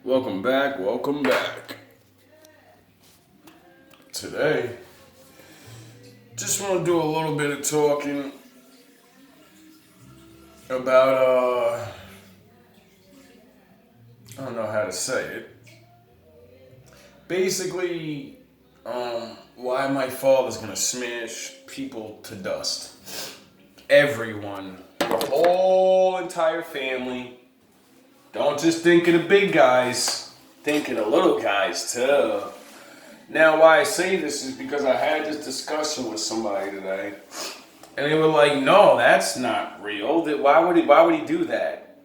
Welcome back, welcome back. Today, just want to do a little bit of talking about, I don't know how to say it. Basically, why my father's gonna smash people to dust. Everyone, the whole entire family. Don't just think of the big guys, think of the little guys too. Now, why I say this is because I had this discussion with somebody today, and they were like, "No, that's not real. Why would he do that?"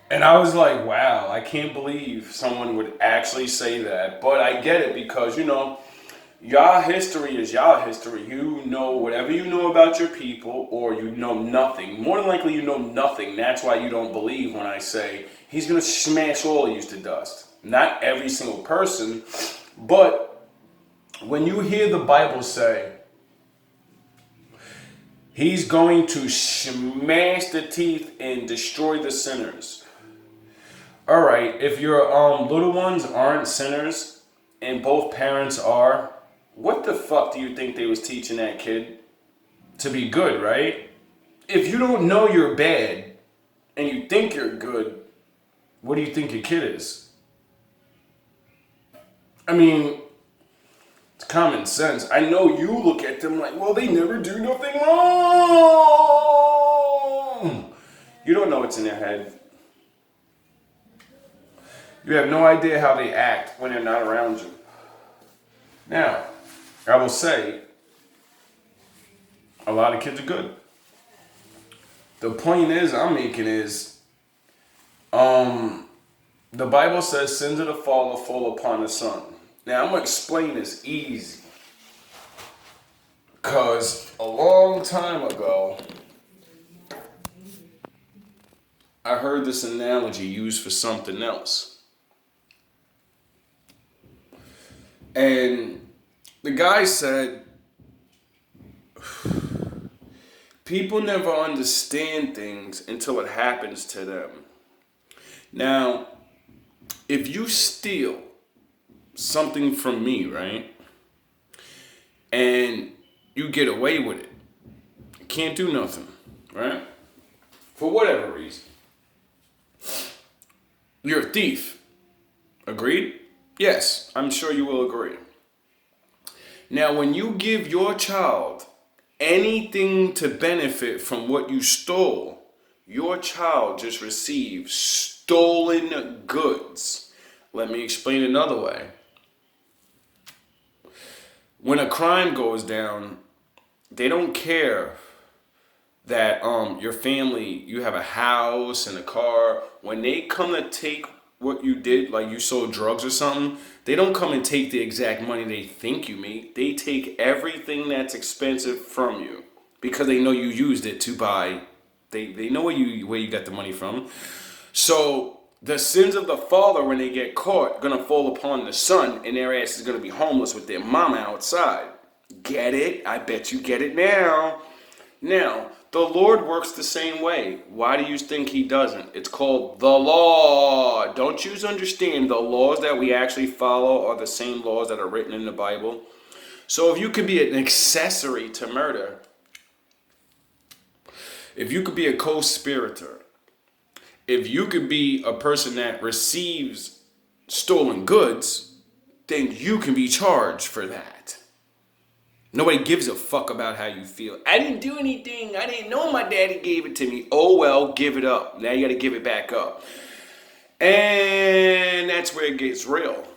And I was like, "Wow, I can't believe someone would actually say that." But I get it because y'all history is y'all history. You know whatever you know about your people, or you know nothing. More than likely, you know nothing. That's why you don't believe when I say he's gonna smash all of you to dust. Not every single person, but when you hear the Bible say he's going to smash the teeth and destroy the sinners. All right, if your little ones aren't sinners and both parents are, what the fuck do you think they was teaching that kid? To be good, right? If you don't know you're bad and you think you're good, what do you think your kid is? I mean, it's common sense. I know you look at them like, well, they never do nothing wrong. You don't know what's in their head. You have no idea how they act when they're not around you. Now, I will say, a lot of kids are good. The point I'm making is, the Bible says sins of the father fall upon the son. Now, I'm going to explain this easy. Because a long time ago, I heard this analogy used for something else. And the guy said, people never understand things until it happens to them. Now, if you steal something from me, right, and you get away with it, you can't do nothing, right, for whatever reason, you're a thief. Agreed? Yes, I'm sure you will agree. Now, when you give your child anything to benefit from what you stole, your child just received stolen goods. Let me explain another way. When a crime goes down, they don't care that your family, you have a house and a car. When they come to take what you did, like you sold drugs or something, they don't come and take the exact money they think you made. They take everything that's expensive from you because they know you used it to buy. They know where you got the money from. So the sins of the father, when they get caught, gonna fall upon the son, and their ass is gonna be homeless with their mama outside. Get it? I bet you get it now. Now, the Lord works the same way. Why do you think he doesn't? It's called the law. Don't you understand the laws that we actually follow are the same laws that are written in the Bible? So if you could be an accessory to murder, if you could be a co-spirator, if you could be a person that receives stolen goods, then you can be charged for that. Nobody gives a fuck about how you feel. I didn't do anything. I didn't know my daddy gave it to me. Oh, well, give it up. Now you got to give it back up. And that's where it gets real.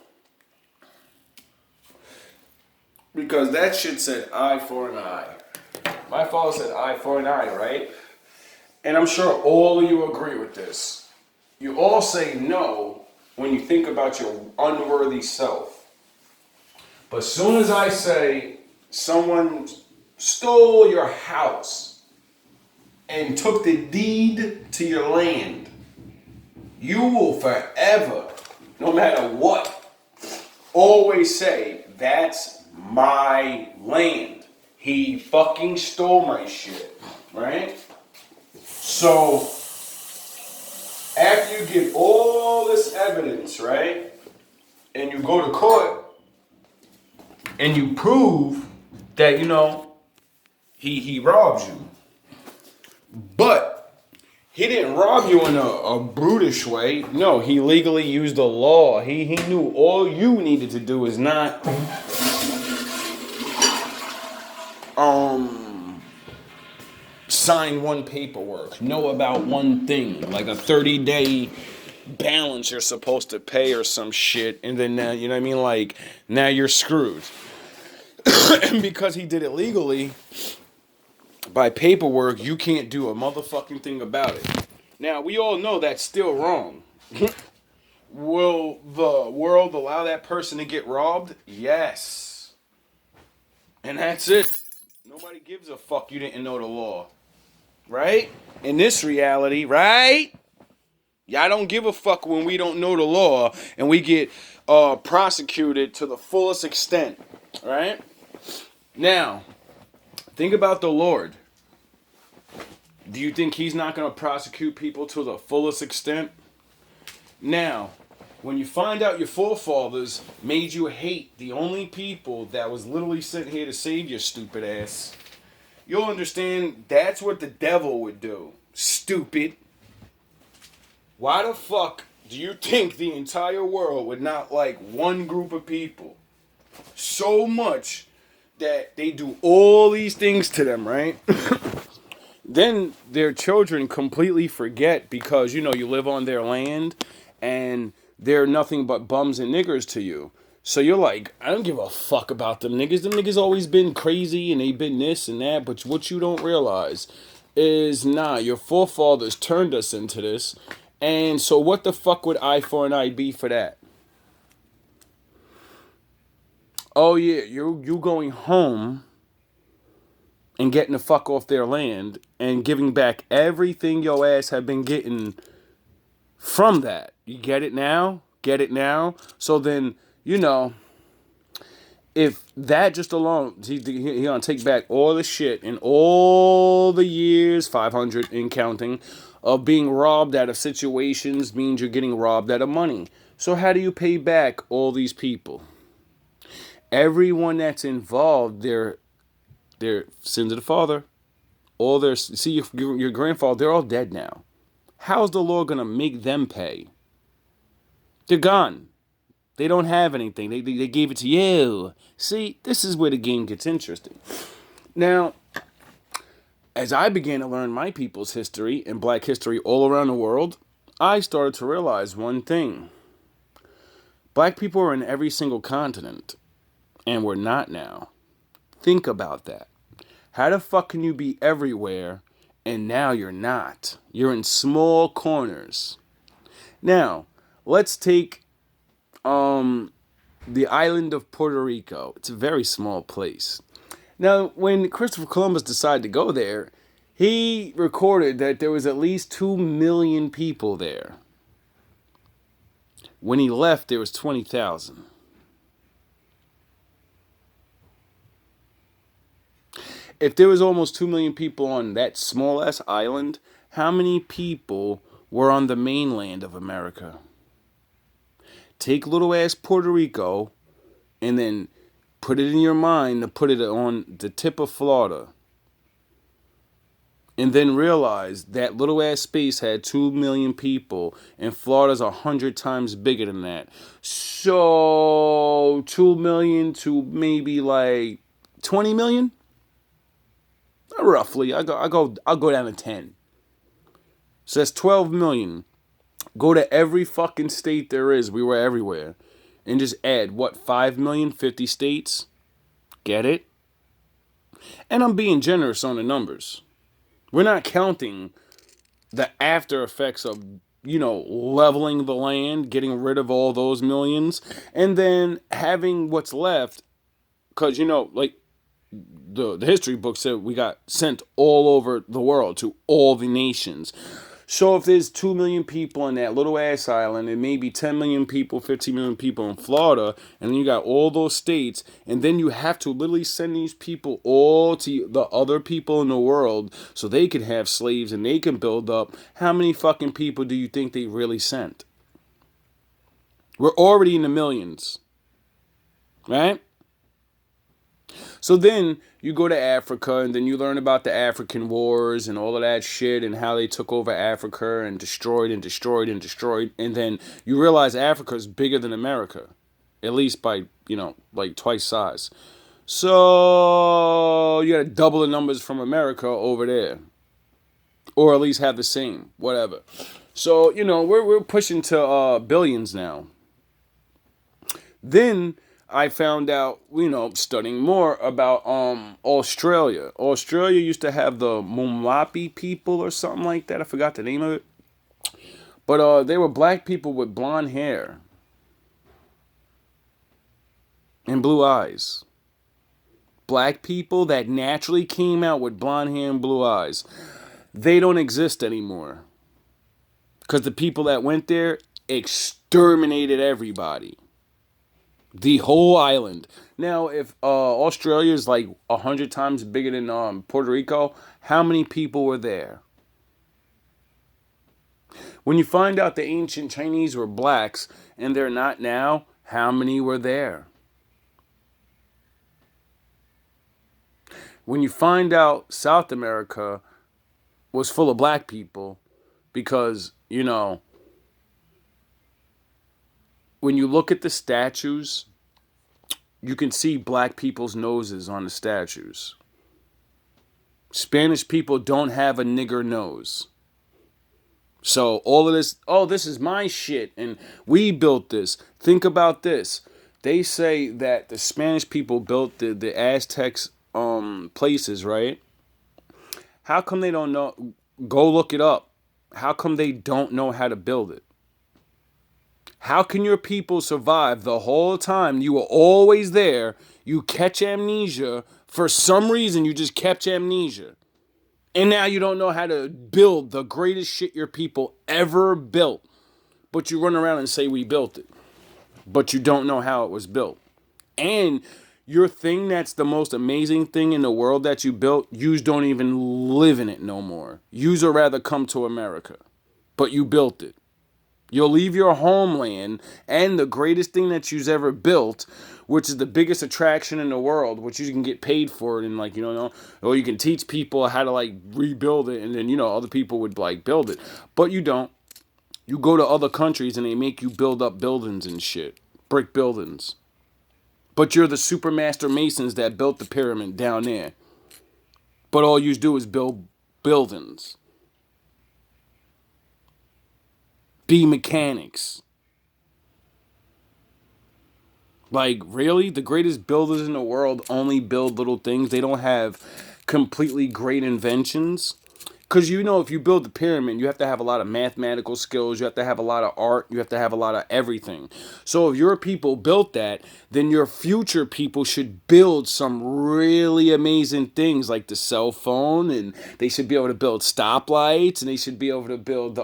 Because that shit said eye for an eye. My father said eye for an eye, right? And I'm sure all of you agree with this. You all say no when you think about your unworthy self. But as soon as I say, someone stole your house and took the deed to your land, you will forever, no matter what, always say, that's my land. He fucking stole my shit, right? So, after you get all this evidence, right? And you go to court and you prove that, he robbed you. But he didn't rob you in a brutish way. No, he legally used the law. He knew all you needed to do is not sign one paperwork, know about one thing, like a 30-day balance you're supposed to pay or some shit, and then now, you know what I mean? Like, now you're screwed. And because he did it legally, by paperwork, you can't do a motherfucking thing about it. Now, we all know that's still wrong. Will the world allow that person to get robbed? Yes. And that's it. Nobody gives a fuck you didn't know the law. Right? In this reality, right? Y'all don't give a fuck when we don't know the law and we get prosecuted to the fullest extent. Right? Now, think about the Lord. Do you think he's not going to prosecute people to the fullest extent? Now, when you find out your forefathers made you hate the only people that was literally sent here to save your stupid ass, you'll understand that's what the devil would do. Stupid. Why the fuck do you think the entire world would not like one group of people so much that they do all these things to them, right? Then their children completely forget because, you live on their land and they're nothing but bums and niggers to you. So you're like, I don't give a fuck about them niggas. Them niggas always been crazy and they been this and that. But what you don't realize is, your forefathers turned us into this. And so what the fuck would eye for an eye be for that? Oh yeah, you going home and getting the fuck off their land and giving back everything your ass have been getting from that. You get it now? Get it now? So then, if that just alone, he gonna take back all the shit in all the years, 500 and counting, of being robbed out of situations means you're getting robbed out of money. So how do you pay back all these people? Everyone that's involved, their sins of the father, all their, see your grandfather, they're all dead now. How's the Lord gonna make them pay? They're gone. They don't have anything. They gave it to you. See, this is where the game gets interesting. Now, as I began to learn my people's history and black history all around the world, I started to realize one thing. Black people are in every single continent, and we're not now. Think about that. How the fuck can you be everywhere and now you're not? You're in small corners. Now, let's take the island of Puerto Rico. It's a very small place. Now, when Christopher Columbus decided to go there, he recorded that there was at least 2 million people there. When he left, there was 20,000. If there was almost 2 million people on that small-ass island, how many people were on the mainland of America? Take little-ass Puerto Rico and then put it in your mind to put it on the tip of Florida. And then realize that little-ass space had 2 million people, and Florida's 100 times bigger than that. So, 2 million to maybe like 20 million? Roughly, I'll go down to 10. So that's 12 million. Go to every fucking state there is. We were everywhere. And just add, 5 million? 50 states? Get it? And I'm being generous on the numbers. We're not counting the after effects of, leveling the land, getting rid of all those millions, and then having what's left. Because, like, the history book said we got sent all over the world to all the nations. So if there's 2 million people on that little ass island, and maybe 10 million people, 15 million people in Florida, and then you got all those states, and then you have to literally send these people all to the other people in the world so they can have slaves and they can build up. How many fucking people do you think they really sent? We're already in the millions, right? So then you go to Africa and then you learn about the African wars and all of that shit and how they took over Africa and destroyed and destroyed and destroyed. And then you realize Africa is bigger than America, at least by, like twice size. So you got to double the numbers from America over there, or at least have the same, whatever. So, we're pushing to billions now. Then I found out, studying more about Australia. Australia used to have the Mumapi people or something like that. I forgot the name of it. But they were black people with blonde hair and blue eyes. Black people that naturally came out with blonde hair and blue eyes. They don't exist anymore. Because the people that went there exterminated everybody. The whole island. Now, if Australia is like 100 times bigger than Puerto Rico, how many people were there? When you find out the ancient Chinese were blacks and they're not now, how many were there? When you find out South America was full of black people because, when you look at the statues, you can see black people's noses on the statues. Spanish people don't have a nigger nose. So all of this, this is my shit and we built this. Think about this. They say that the Spanish people built the Aztecs places, right? How come they don't know? Go look it up. How come they don't know how to build it? How can your people survive the whole time you were always there? You catch amnesia. For some reason, you just catch amnesia. And now you don't know how to build the greatest shit your people ever built. But you run around and say we built it. But you don't know how it was built. And your thing that's the most amazing thing in the world that you built, yous don't even live in it no more. Yous would rather come to America. But you built it. You'll leave your homeland and the greatest thing that you've ever built, which is the biggest attraction in the world, which you can get paid for it and or you can teach people how to rebuild it and then, other people would build it. But you don't. You go to other countries and they make you build up buildings and shit. Brick buildings. But you're the super master masons that built the pyramid down there. But all you do is build buildings. Be mechanics. Really? The greatest builders in the world only build little things. They don't have completely great inventions. Because if you build the pyramid, you have to have a lot of mathematical skills. You have to have a lot of art. You have to have a lot of everything. So if your people built that, then your future people should build some really amazing things like the cell phone. And they should be able to build stoplights. And they should be able to build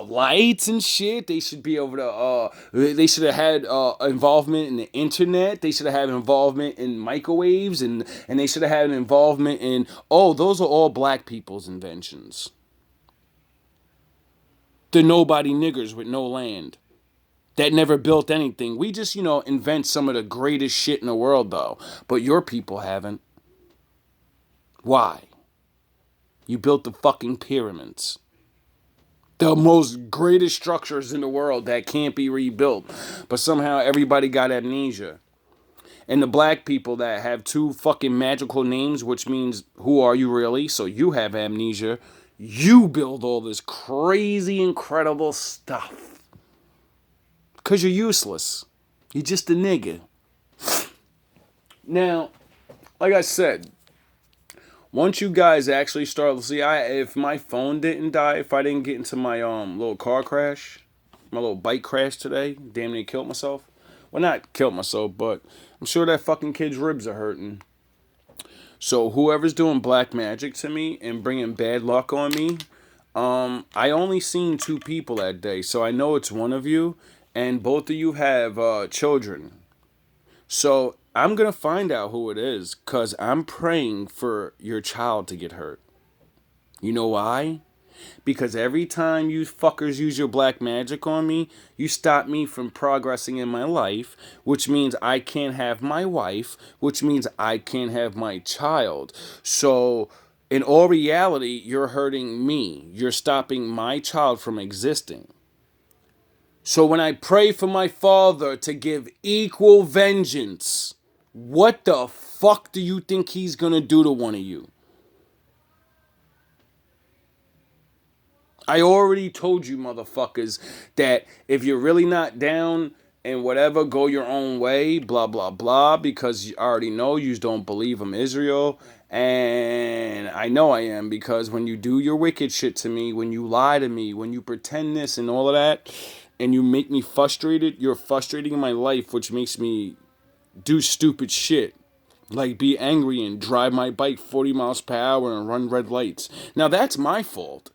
lights and shit. They should be able to, they should have had involvement in the internet. They should have had involvement in microwaves. And they should have had an involvement in, those are all black people's inventions. The nobody niggers with no land that never built anything. We just, invent some of the greatest shit in the world, though. But your people haven't. Why? You built the fucking pyramids. The most greatest structures in the world that can't be rebuilt. But somehow everybody got amnesia. And the black people that have two fucking magical names, which means, who are you really? So you have amnesia. You build all this crazy, incredible stuff. Because you're useless. You're just a nigga. Now, like I said, once you guys actually start, if my phone didn't die, if I didn't get into my little car crash, my little bike crash today, damn near killed myself. Well, not killed myself, but I'm sure that fucking kid's ribs are hurting. So whoever's doing black magic to me and bringing bad luck on me, I only seen two people that day, so I know it's one of you, and both of you have children. So I'm gonna find out who it is, cause I'm praying for your child to get hurt. You know why? Because every time you fuckers use your black magic on me, you stop me from progressing in my life, which means I can't have my wife, which means I can't have my child. So, in all reality, you're hurting me. You're stopping my child from existing. So, when I pray for my father to give equal vengeance, what the fuck do you think he's gonna do to one of you? I already told you, motherfuckers, that if you're really not down and whatever, go your own way, blah, blah, blah, because you already know you don't believe I'm Israel. And I know I am, because when you do your wicked shit to me, when you lie to me, when you pretend this and all of that, and you make me frustrated, you're frustrating my life, which makes me do stupid shit. Like be angry and drive my bike 40 miles per hour and run red lights. Now that's my fault.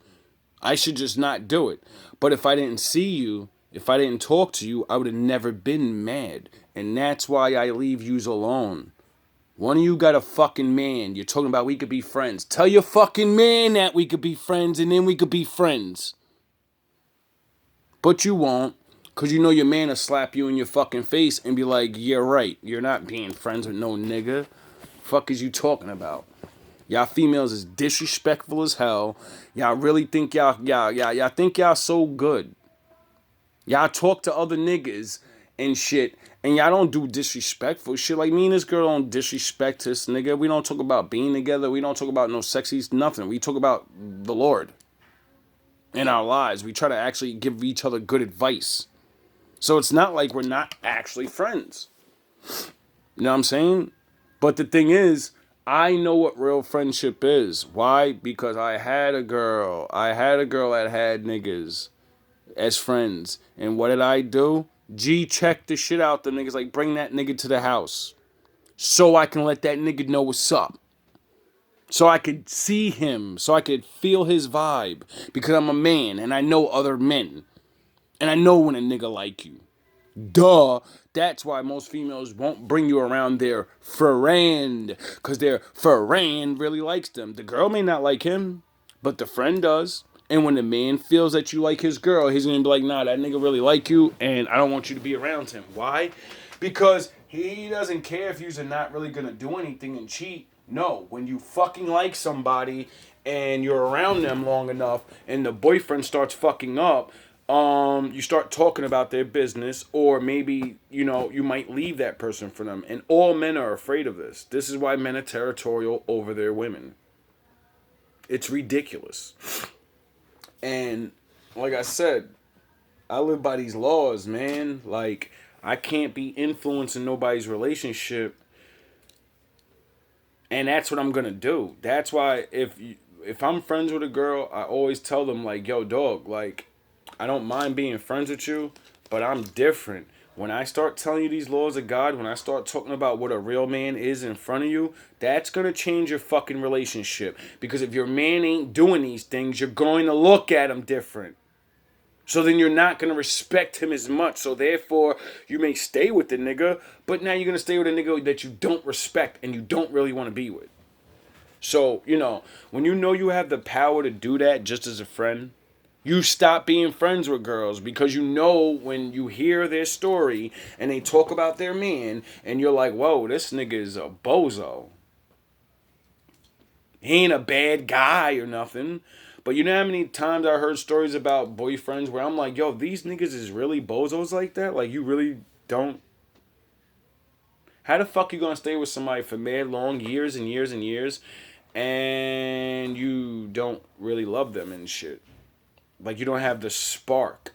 I should just not do it. But if I didn't see you, if I didn't talk to you, I would have never been mad. And that's why I leave yous alone. One of you got a fucking man. You're talking about we could be friends. Tell your fucking man that we could be friends and then we could be friends. But you won't. Because you know your man will slap you in your fucking face and be like, yeah, right. You're not being friends with no nigga. Fuck is you talking about? Y'all females is disrespectful as hell. Y'all really think y'all think y'all so good. Y'all talk to other niggas and shit, and y'all don't do disrespectful shit. Like me and this girl don't disrespect this nigga. We don't talk about being together. We don't talk about no sexies, nothing. We talk about the Lord in our lives. We try to actually give each other good advice. So it's not like we're not actually friends. You know what I'm saying? But the thing is, I know what real friendship is. Why? Because I had a girl. I had a girl that had niggas as friends. And what did I do? Check the shit out the niggas. Like, bring that nigga to the house. So I can let that nigga know what's up. So I could see him. So I could feel his vibe. Because I'm a man and I know other men. And I know when a nigga like you. Duh. That's why most females won't bring you around their friend. Because their friend really likes them. The girl may not like him, but the friend does. And when the man feels that you like his girl, he's going to be like, nah, that nigga really like you, and I don't want you to be around him. Why? Because he doesn't care if you're not really going to do anything and cheat. No, when you fucking like somebody and you're around them long enough and the boyfriend starts fucking up, you start talking about their business, or maybe, you know, you might leave that person for them. And all men are afraid of this. This is why men are territorial over their women. It's ridiculous. And like I said, I live by these laws, man. Like, I can't be influencing nobody's relationship. And that's what I'm going to do. That's why if I'm friends with a girl, I always tell them, like, yo, dog, like, I don't mind being friends with you, but I'm different. When I start telling you these laws of God, when I start talking about what a real man is in front of you, that's going to change your fucking relationship. Because if your man ain't doing these things, you're going to look at him different. So then you're not going to respect him as much. So therefore, you may stay with the nigga, but now you're going to stay with a nigga that you don't respect and you don't really want to be with. So, you know you have the power to do that just as a friend, you stop being friends with girls, because you know when you hear their story and they talk about their man and you're like, whoa, this nigga is a bozo. He ain't a bad guy or nothing. But you know how many times I heard stories about boyfriends where I'm like, yo, these niggas is really bozos like that? Like, you really don't... How the fuck you gonna stay with somebody for mad long, years and years and years, and you don't really love them and shit? Like, you don't have the spark.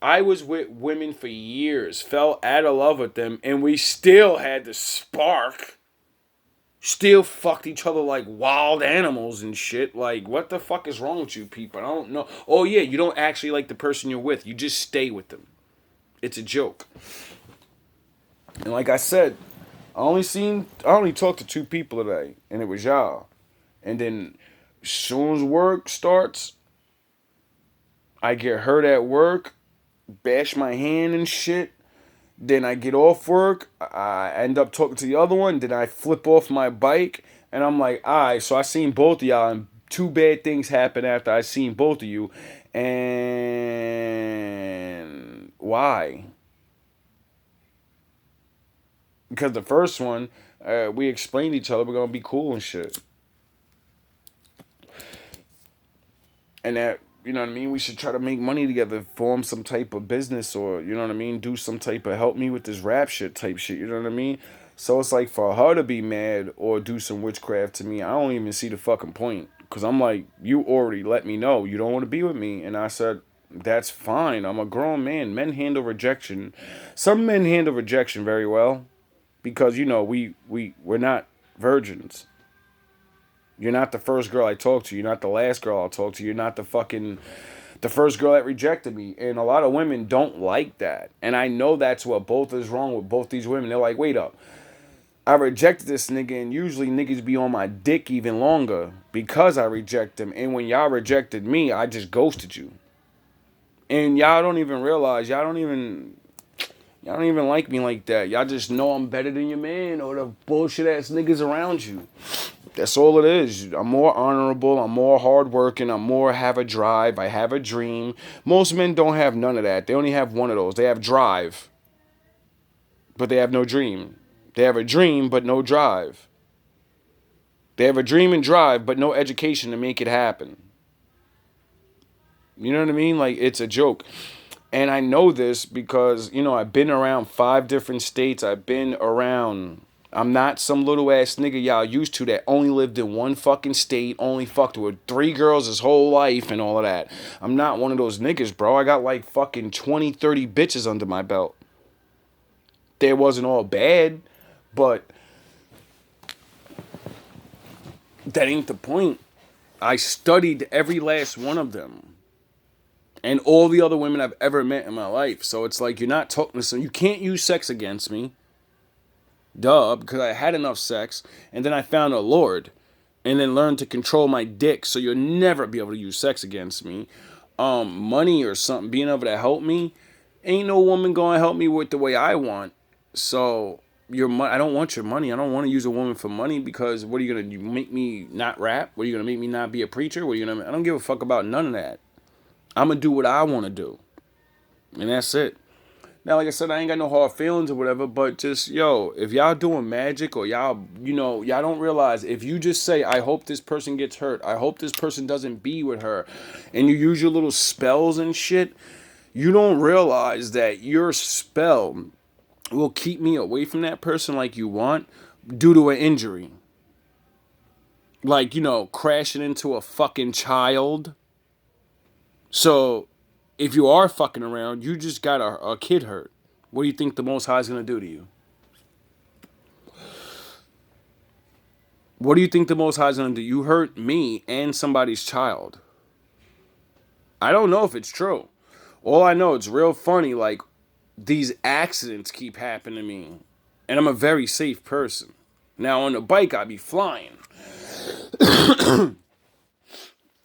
I was with women for years, fell out of love with them, and we still had the spark. Still fucked each other like wild animals and shit. Like, what the fuck is wrong with you people? I don't know. Oh, yeah, you don't actually like the person you're with. You just stay with them. It's a joke. And like I said, I only talked to two people today, and it was y'all. And then Soon as work starts, I get hurt at work, bash my hand and shit. Then I get off work, I end up talking to the other one, then I flip off my bike, and I'm like, alright, so I seen both of y'all, and two bad things happen after I seen both of you. And why? Because the first one, we explained to each other we're gonna be cool and shit. And that, you know what I mean, we should try to make money together, form some type of business, or you know what I mean, do some type of help me with this rap shit type shit, you know what I mean? So it's like for her to be mad or do some witchcraft to me, I don't even see the fucking point. Cause I'm like, you already let me know you don't want to be with me, and I said that's fine. I'm a grown man. Men handle rejection. Some men handle rejection very well, because you know we're not virgins. You're not the first girl I talked to. You're not the last girl I'll talk to. You're not the first girl that rejected me. And a lot of women don't like that. And I know that's what both is wrong with both these women. They're like, wait up. I rejected this nigga, and usually niggas be on my dick even longer because I reject them. And when y'all rejected me, I just ghosted you. And y'all don't even realize, y'all don't even like me like that. Y'all just know I'm better than your man or the bullshit ass niggas around you. That's all it is. I'm more honorable. I'm more hardworking. I'm more have a drive. I have a dream. Most men don't have none of that. They only have one of those. They have drive, but they have no dream. They have a dream, but no drive. They have a dream and drive, but no education to make it happen. You know what I mean? Like, it's a joke. And I know this because, you know, I've been around 5 different states. I've been around. I'm not some little ass nigga y'all used to that only lived in one fucking state, only fucked with 3 girls his whole life and all of that. I'm not one of those niggas, bro. I got like fucking 20, 30 bitches under my belt. They wasn't all bad, but that ain't the point. I studied every last one of them. And all the other women I've ever met in my life. So it's like, you're not talking to some. You can't use sex against me. Duh, because I had enough sex. And then I found a Lord. And then learned to control my dick. So you'll never be able to use sex against me. Money or something, being able to help me. Ain't no woman going to help me with the way I want. So I don't want your money. I don't want to use a woman for money, because what are you going to make me not rap? What are you going to make me not be a preacher? What are you gonna? I don't give a fuck about none of that. I'm going to do what I want to do. And that's it. Now, like I said, I ain't got no hard feelings or whatever, but just, yo, if y'all doing magic, or y'all, you know, y'all don't realize, if you just say, I hope this person gets hurt, I hope this person doesn't be with her, and you use your little spells and shit, you don't realize that your spell will keep me away from that person like you want due to an injury. Like, you know, crashing into a fucking child. So, if you are fucking around, you just got a kid hurt. What do you think the Most High is going to do to you? What do you think the Most High is going to do? You hurt me and somebody's child. I don't know if it's true. All I know, it's real funny, like, these accidents keep happening to me. And I'm a very safe person. Now, on the bike, I be flying.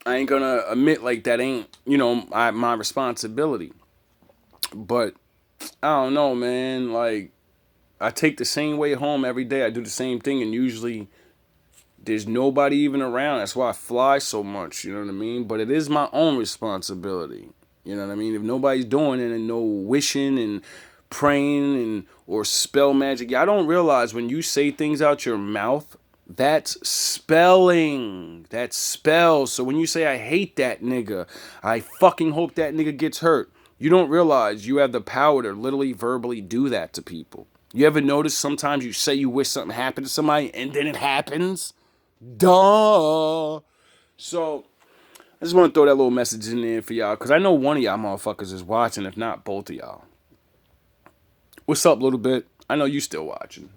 I ain't gonna admit like that ain't, you know, my responsibility. But I don't know, man. Like, I take the same way home every day. I do the same thing, and usually there's nobody even around. That's why I fly so much. You know what I mean? But it is my own responsibility. You know what I mean? If nobody's doing it, and no wishing and praying and or spell magic, y'all don't realize when you say things out your mouth, that's spelling. That's spells. So when you say, I hate that nigga, I fucking hope that nigga gets hurt, you don't realize you have the power to literally verbally do that to people. You ever notice sometimes you say you wish something happened to somebody and then it happens? Duh. So I just want to throw that little message in there for y'all, because I know one of y'all motherfuckers is watching, if not both of y'all. What's up, little bit? I know you still watching.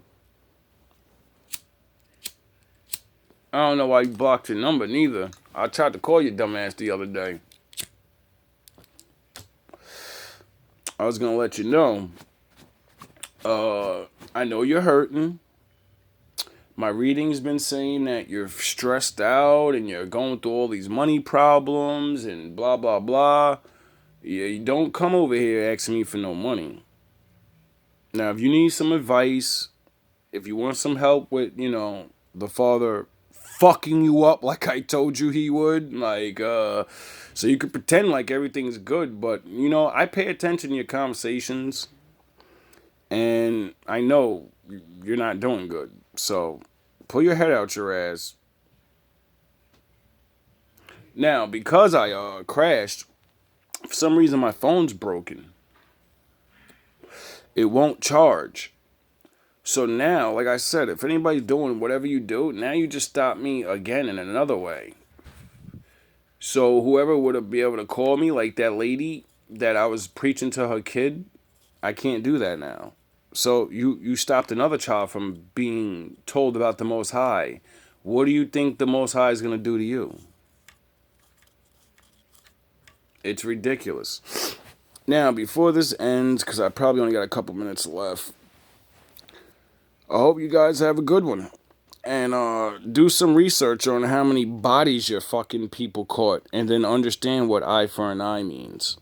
I don't know why you blocked your number, neither. I tried to call your dumbass the other day. I was going to let you know. I know you're hurting. My reading's been saying that you're stressed out and you're going through all these money problems and blah, blah, blah. Yeah, you don't come over here asking me for no money. Now, if you need some advice, if you want some help with, the father fucking you up like I told you he would, so you could pretend like everything's good, but, I pay attention to your conversations, and I know you're not doing good. So, pull your head out your ass. Now, because I crashed, for some reason my phone's broken. It won't charge. So now, like I said, if anybody's doing whatever you do, now you just stop me again in another way. So whoever would be able to call me, like that lady that I was preaching to her kid, I can't do that now. So you stopped another child from being told about the Most High. What do you think the Most High is going to do to you? It's ridiculous. Now, before this ends, because I probably only got a couple minutes left, I hope you guys have a good one. And do some research on how many bodies your fucking people caught, and then understand what eye for an eye means.